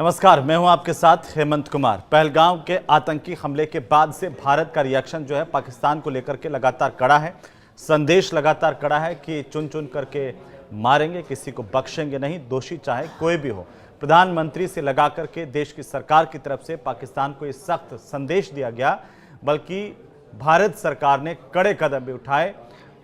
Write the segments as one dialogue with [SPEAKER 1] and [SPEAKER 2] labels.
[SPEAKER 1] नमस्कार, मैं हूं आपके साथ हेमंत कुमार। पहलगाम के आतंकी हमले के बाद से भारत का रिएक्शन जो है पाकिस्तान को लेकर के लगातार कड़ा है। संदेश लगातार कड़ा है कि चुन चुन करके मारेंगे, किसी को बख्शेंगे नहीं, दोषी चाहे कोई भी हो। प्रधानमंत्री से लगा करके देश की सरकार की तरफ से पाकिस्तान को ये सख्त संदेश दिया गया, बल्कि भारत सरकार ने कड़े कदम भी उठाए।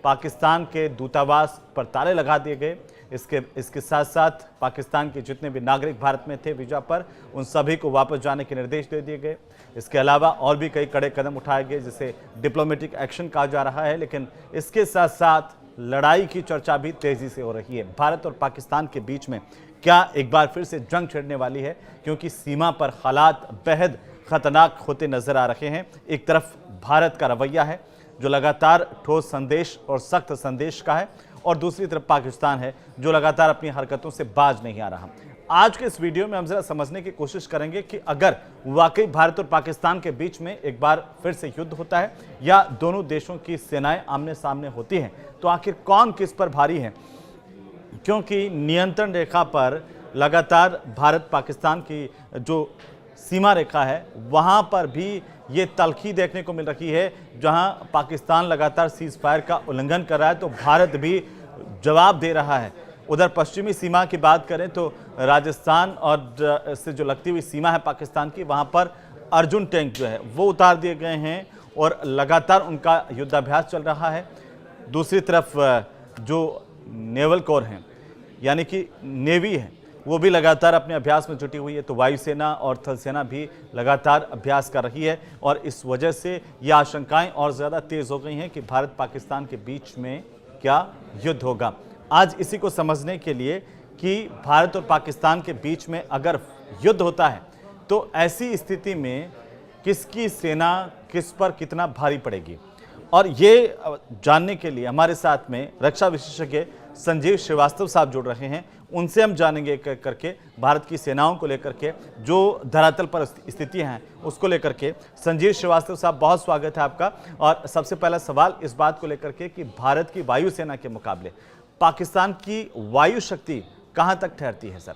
[SPEAKER 1] पाकिस्तान के दूतावास पर ताले लगा दिए गए। इसके साथ साथ पाकिस्तान के जितने भी नागरिक भारत में थे वीजा पर, उन सभी को वापस जाने के निर्देश दे दिए गए। इसके अलावा और भी कई कड़े कदम उठाए गए, जिसे डिप्लोमेटिक एक्शन कहा जा रहा है। लेकिन इसके साथ साथ लड़ाई की चर्चा भी तेजी से हो रही है। भारत और पाकिस्तान के बीच में क्या एक बार फिर से जंग छिड़ने वाली है? क्योंकि सीमा पर हालात बेहद खतरनाक होते नजर आ रहे हैं। एक तरफ भारत का रवैया है जो लगातार ठोस संदेश और सख्त संदेश का है, और दूसरी तरफ पाकिस्तान है जो लगातार अपनी हरकतों से बाज नहीं आ रहा। आज के इस वीडियो में हम जरा समझने की कोशिश करेंगे कि अगर वाकई भारत और पाकिस्तान के बीच में एक बार फिर से युद्ध होता है या दोनों देशों की सेनाएं आमने सामने होती हैं, तो आखिर कौन किस पर भारी है। क्योंकि नियंत्रण रेखा पर लगातार भारत पाकिस्तान की जो सीमा रेखा है, वहां पर भी ये तलखी देखने को मिल रही है। जहां पाकिस्तान लगातार सीज फायर का उल्लंघन कर रहा है, तो भारत भी जवाब दे रहा है। उधर पश्चिमी सीमा की बात करें तो राजस्थान और से जो लगती हुई सीमा है पाकिस्तान की, वहां पर अर्जुन टैंक जो है वो उतार दिए गए हैं और लगातार उनका युद्धाभ्यास चल रहा है। दूसरी तरफ जो नेवल कोर हैं, यानी कि नेवी है, वो भी लगातार अपने अभ्यास में जुटी हुई है। तो वायुसेना और थल सेना भी लगातार अभ्यास कर रही है, और इस वजह से ये आशंकाएं और ज़्यादा तेज़ हो गई हैं कि भारत पाकिस्तान के बीच में क्या युद्ध होगा। आज इसी को समझने के लिए कि भारत और पाकिस्तान के बीच में अगर युद्ध होता है तो ऐसी स्थिति में किसकी सेना किस पर कितना भारी पड़ेगी, और ये जानने के लिए हमारे साथ में रक्षा विशेषज्ञ संजीव श्रीवास्तव साहब जुड़ रहे हैं। उनसे हम जानेंगे करके भारत की सेनाओं को लेकर के जो धरातल पर स्थितियां हैं उसको लेकर के। संजीव श्रीवास्तव साहब, बहुत स्वागत है आपका। और सबसे पहला सवाल इस बात को लेकर के कि भारत की वायुसेना के मुकाबले पाकिस्तान की वायु शक्ति कहां तक ठहरती है सर?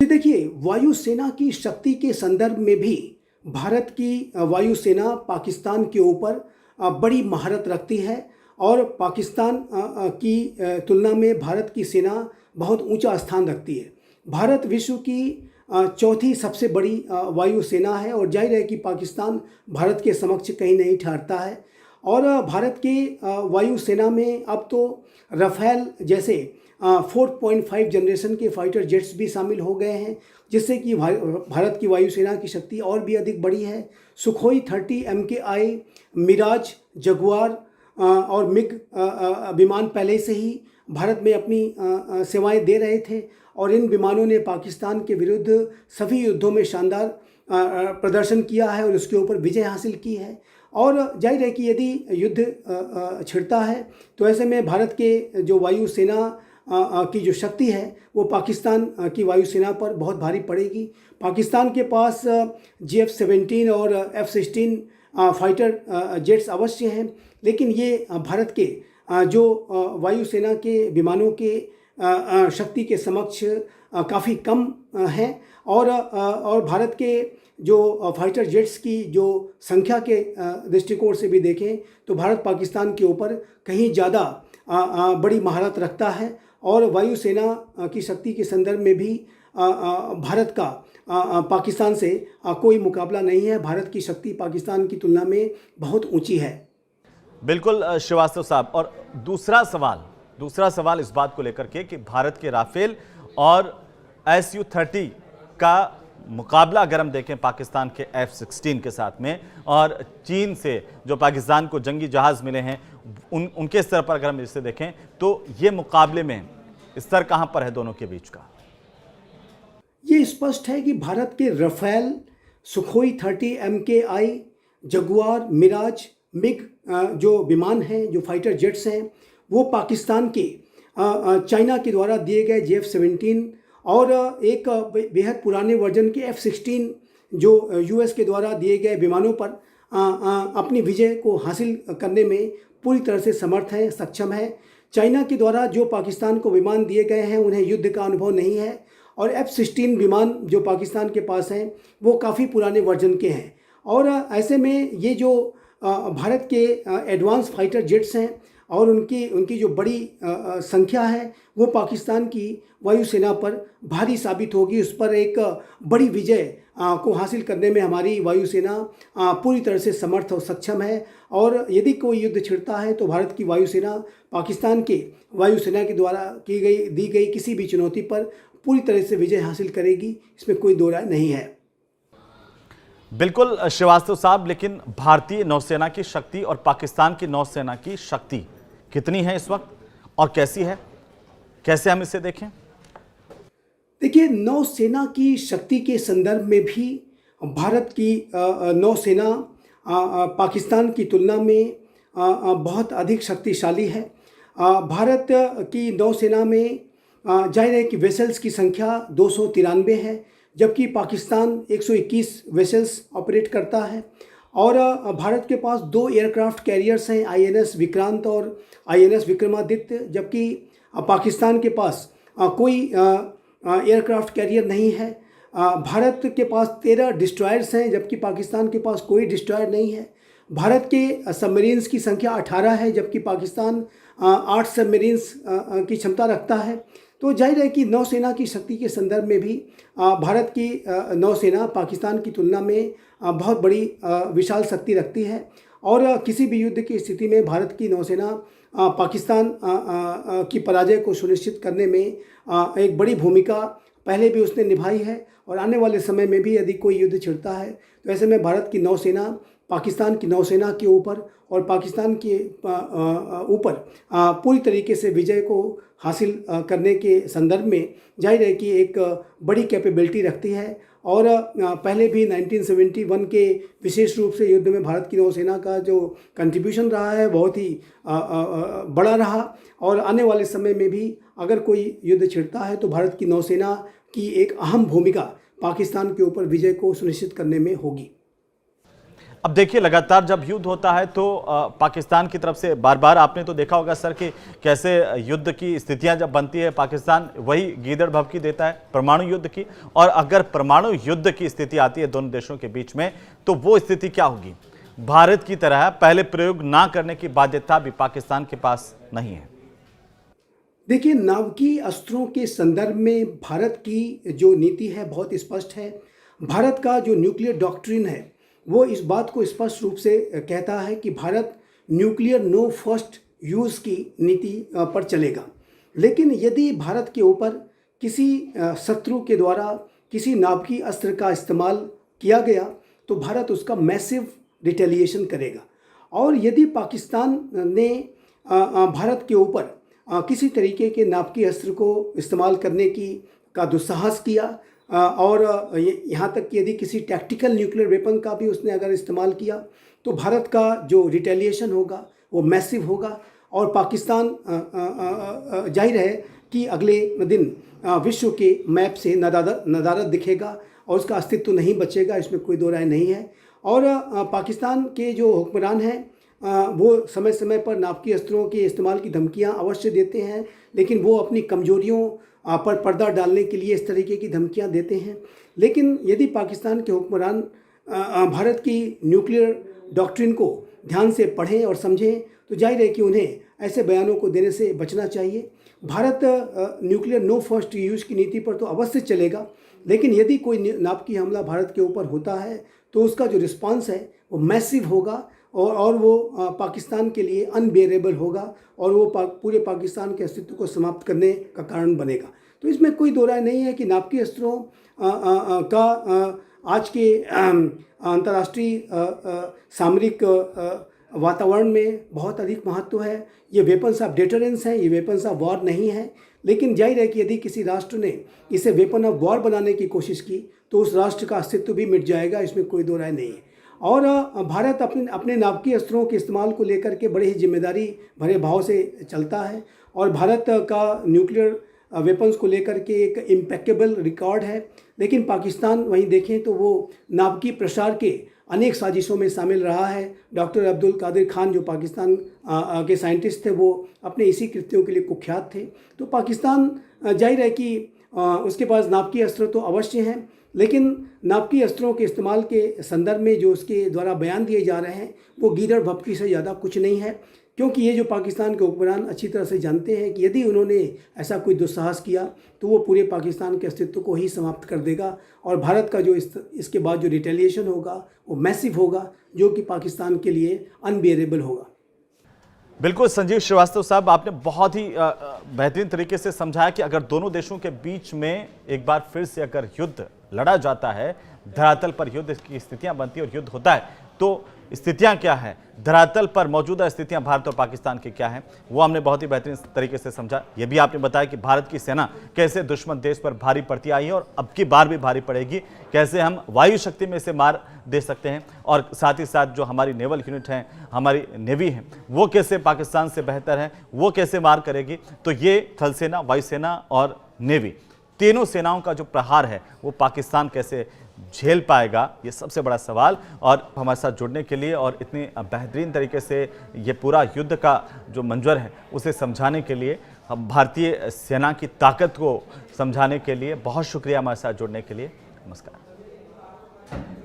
[SPEAKER 2] देखिए, वायुसेना की शक्ति के संदर्भ में भी भारत की वायुसेना पाकिस्तान के ऊपर बड़ी महारत रखती है, और पाकिस्तान की तुलना में भारत की सेना बहुत ऊंचा स्थान रखती है। भारत विश्व की चौथी सबसे बड़ी वायुसेना है, और जाहिर है कि पाकिस्तान भारत के समक्ष कहीं नहीं ठहरता है। और भारत के वायुसेना में अब तो राफेल जैसे 4.5 जनरेशन के फाइटर जेट्स भी शामिल हो गए हैं, जिससे कि भारत की वायुसेना की शक्ति और भी अधिक बढ़ी है। सुखोई 30 MKI, मिराज, जगुआर और मिग विमान पहले से ही भारत में अपनी सेवाएं दे रहे थे, और इन विमानों ने पाकिस्तान के विरुद्ध सभी युद्धों में शानदार प्रदर्शन किया है और उसके ऊपर विजय हासिल की है। और जाहिर है कि यदि युद्ध छिड़ता है तो ऐसे में भारत के जो वायुसेना की जो शक्ति है वो पाकिस्तान की वायुसेना पर बहुत भारी पड़ेगी। पाकिस्तान के पास GF-17 और F-16 फाइटर जेट्स अवश्य हैं, लेकिन ये भारत के जो वायुसेना के विमानों के शक्ति के समक्ष काफ़ी कम हैं। और भारत के जो फाइटर जेट्स की जो संख्या के दृष्टिकोण से भी देखें तो भारत पाकिस्तान के ऊपर कहीं ज़्यादा बड़ी महारत रखता है, और वायुसेना की शक्ति के संदर्भ में भी भारत का पाकिस्तान से कोई मुकाबला नहीं है। भारत की शक्ति पाकिस्तान की तुलना में बहुत ऊंची है।
[SPEAKER 1] बिल्कुल श्रीवास्तव साहब। और दूसरा सवाल इस बात को लेकर के कि भारत के राफेल और Su-30 का मुकाबला अगर हम देखें पाकिस्तान के F-16 के साथ में, और चीन से जो पाकिस्तान को जंगी जहाज़ मिले हैं उनके स्तर पर अगर हम इसे देखें, तो ये मुकाबले में स्तर कहां पर है दोनों के बीच का?
[SPEAKER 2] ये स्पष्ट है कि भारत के Rafale, Sukhoi 30 MKI, Jaguar, Mirage, MiG जो विमान हैं, जो फाइटर जेट्स हैं, वो पाकिस्तान के चाइना के द्वारा दिए गए JF-17 और एक बेहद पुराने वर्जन के F-16 जो US के द्वारा दिए गए विमानों पर अपनी विजय को हासिल करने में पूरी तरह से समर्थ है, सक्षम है। चाइना के द्वारा जो पाकिस्तान को विमान दिए गए हैं उन्हें युद्ध का अनुभव नहीं है और F-16 विमान जो पाकिस्तान के पास हैं वो काफ़ी पुराने वर्जन के हैं। और ऐसे में ये जो भारत के एडवांस फाइटर जेट्स हैं और उनकी जो बड़ी संख्या है वो पाकिस्तान की वायुसेना पर भारी साबित होगी। उस पर एक बड़ी विजय को हासिल करने में हमारी वायुसेना पूरी तरह से समर्थ और सक्षम है। और यदि कोई युद्ध छिड़ता है तो भारत की वायुसेना पाकिस्तान के वायुसेना के द्वारा दी गई किसी भी चुनौती पर पूरी तरह से विजय हासिल करेगी, इसमें कोई दो राय नहीं है।
[SPEAKER 1] बिल्कुल श्रीवास्तव साहब, लेकिन भारतीय नौसेना की शक्ति और पाकिस्तान की नौसेना की शक्ति कितनी है इस वक्त और कैसी है, कैसे हम इसे देखें?
[SPEAKER 2] देखिए, नौसेना की शक्ति के संदर्भ में भी भारत की नौसेना पाकिस्तान की तुलना में बहुत अधिक शक्तिशाली है। भारत की नौसेना में जाहिर है कि वेसल्स की संख्या 293 है, जबकि पाकिस्तान 121 वेसल्स ऑपरेट करता है। और भारत के पास 2 एयरक्राफ्ट कैरियर्स हैं, INS विक्रांत और INS विक्रमादित्य, जबकि पाकिस्तान के पास कोई एयरक्राफ्ट कैरियर नहीं है। भारत के पास 13 डिस्ट्रॉयर्स हैं, जबकि पाकिस्तान के पास कोई डिस्ट्रॉयर नहीं है। भारत के सबमरीन्स की संख्या 18 है, जबकि पाकिस्तान 8 सबमरीन्स की क्षमता रखता है। तो जाहिर है कि नौसेना की शक्ति के संदर्भ में भी भारत की नौसेना पाकिस्तान की तुलना में बहुत बड़ी विशाल शक्ति रखती है। और किसी भी युद्ध की स्थिति में भारत की नौसेना पाकिस्तान की पराजय को सुनिश्चित करने में एक बड़ी भूमिका पहले भी उसने निभाई है और आने वाले समय में भी यदि कोई युद्ध छिड़ता है तो ऐसे में भारत की नौसेना पाकिस्तान की नौसेना के ऊपर और पाकिस्तान के ऊपर पूरी तरीके से विजय को हासिल करने के संदर्भ में जाहिर है कि एक बड़ी कैपेबिलिटी रखती है। और पहले भी 1971 के विशेष रूप से युद्ध में भारत की नौसेना का जो कंट्रीब्यूशन रहा है बहुत ही बड़ा रहा। और आने वाले समय में भी अगर कोई युद्ध छिड़ता है तो भारत की नौसेना की एक अहम भूमिका पाकिस्तान के ऊपर विजय को सुनिश्चित करने में होगी।
[SPEAKER 1] अब देखिए, लगातार जब युद्ध होता है तो पाकिस्तान की तरफ से बार बार आपने तो देखा होगा सर कि कैसे युद्ध की स्थितियां जब बनती है पाकिस्तान वही गीदड़ भभकी देता है परमाणु युद्ध की। और अगर परमाणु युद्ध की स्थिति आती है दोनों देशों के बीच में तो वो स्थिति क्या होगी? भारत की तरह पहले प्रयोग ना करने की बाध्यता भी पाकिस्तान के पास नहीं है।
[SPEAKER 2] देखिए, नाभिकीय अस्त्रों के संदर्भ में भारत की जो नीति है बहुत स्पष्ट है। भारत का जो न्यूक्लियर डॉक्ट्रिन है वो इस बात को स्पष्ट रूप से कहता है कि Bharat nuclear no first use की नीति पर चलेगा। लेकिन यदि भारत के ऊपर किसी शत्रु के द्वारा किसी नाभिकीय अस्त्र का इस्तेमाल किया गया तो भारत उसका मैसिव रिटेलिएशन करेगा। और यदि पाकिस्तान ने भारत के ऊपर किसी तरीके के नाभिकीय अस्त्र को इस्तेमाल करने का दुस्साहस किया और यहाँ तक कि यदि किसी टैक्टिकल न्यूक्लियर वेपन का भी उसने अगर इस्तेमाल किया तो भारत का जो रिटेलिएशन होगा वो मैसिव होगा। और पाकिस्तान जाहिर है कि अगले दिन विश्व के मैप से नदारद दिखेगा और उसका अस्तित्व नहीं बचेगा, इसमें कोई दो राय नहीं है। और पाकिस्तान के जो हुक्मरान हैं वो समय समय पर नाभिकीय अस्त्रों के इस्तेमाल की धमकियां अवश्य देते हैं, लेकिन वो अपनी कमजोरियों पर पर्दा डालने के लिए इस तरीके की धमकियां देते हैं। लेकिन यदि पाकिस्तान के हुक्मरान भारत की न्यूक्लियर डॉक्ट्रिन को ध्यान से पढ़ें और समझें तो जाहिर है कि उन्हें ऐसे बयानों को देने से बचना चाहिए। Bharat nuclear no first use की नीति पर तो अवश्य चलेगा, लेकिन यदि कोई नाभिकीय हमला भारत के ऊपर होता है तो उसका जो रिस्पांस है वो मैसिव होगा और वो पाकिस्तान के लिए अनबेरेबल होगा और वो पूरे पाकिस्तान के अस्तित्व को समाप्त करने का कारण बनेगा। तो इसमें कोई दो राय नहीं है कि नाभिकीय अस्त्रों का आज के अंतर्राष्ट्रीय सामरिक वातावरण में बहुत अधिक महत्व है। ये वेपन्स ऑफ डेटरेंस हैं, ये वेपन्स ऑफ वॉर नहीं है। लेकिन जाहिर है कि यदि किसी राष्ट्र ने इसे वेपन ऑफ वॉर बनाने की कोशिश की तो उस राष्ट्र का अस्तित्व भी मिट जाएगा, इसमें कोई दो राय नहीं है। और भारत अपने नाभिकीय अस्त्रों के इस्तेमाल को लेकर के बड़े ही जिम्मेदारी भरे भाव से चलता है और भारत का न्यूक्लियर वेपन्स को लेकर के एक इम्पेक्केबल रिकॉर्ड है। लेकिन पाकिस्तान वहीं देखें तो वो नाभिकीय प्रसार के अनेक साजिशों में शामिल रहा है। डॉक्टर अब्दुल कादिर खान जो पाकिस्तान के साइंटिस्ट थे वो अपने इसी कृत्यों के लिए कुख्यात थे। तो पाकिस्तान जाहिर है कि उसके पास नाभिकीय अस्त्र तो अवश्य हैं, लेकिन नाभिकीय अस्त्रों के इस्तेमाल के संदर्भ में जो उसके द्वारा बयान दिए जा रहे हैं वो गीदड़ भभकी से ज़्यादा कुछ नहीं है, क्योंकि ये जो पाकिस्तान के हुक्मरान अच्छी तरह से जानते हैं कि यदि उन्होंने ऐसा कोई दुस्साहस किया तो वो पूरे पाकिस्तान के अस्तित्व को ही समाप्त कर देगा और भारत का जो इसके बाद जो रिटेलिएशन होगा वो मैसिव होगा, जो कि पाकिस्तान के लिए अनबियरेबल होगा।
[SPEAKER 1] बिल्कुल संजीव श्रीवास्तव साहब, आपने बहुत ही बेहतरीन तरीके से समझाया कि अगर दोनों देशों के बीच में एक बार फिर से अगर युद्ध लड़ा जाता है, धरातल पर युद्ध की स्थितियां बनती है और युद्ध होता है, तो स्थितियां क्या है, धरातल पर मौजूदा स्थितियां भारत और पाकिस्तान की क्या है, वो हमने बहुत ही बेहतरीन तरीके से समझा। ये भी आपने बताया कि भारत की सेना कैसे दुश्मन देश पर भारी पड़ती आई है और अब की बार भी भारी पड़ेगी, कैसे हम वायु शक्ति में इसे मार दे सकते हैं और साथ ही साथ जो हमारी नेवल यूनिट है, हमारी नेवी है, वो कैसे पाकिस्तान से बेहतर है, वो कैसे मार करेगी। तो ये थल सेना, वायुसेना और नेवी, तीनों सेनाओं का जो प्रहार है वो पाकिस्तान कैसे झेल पाएगा, ये सबसे बड़ा सवाल। और हमारे साथ जुड़ने के लिए और इतनी बेहतरीन तरीके से ये पूरा युद्ध का जो मंजर है उसे समझाने के लिए, हम भारतीय सेना की ताकत को समझाने के लिए बहुत शुक्रिया हमारे साथ जुड़ने के लिए। नमस्कार।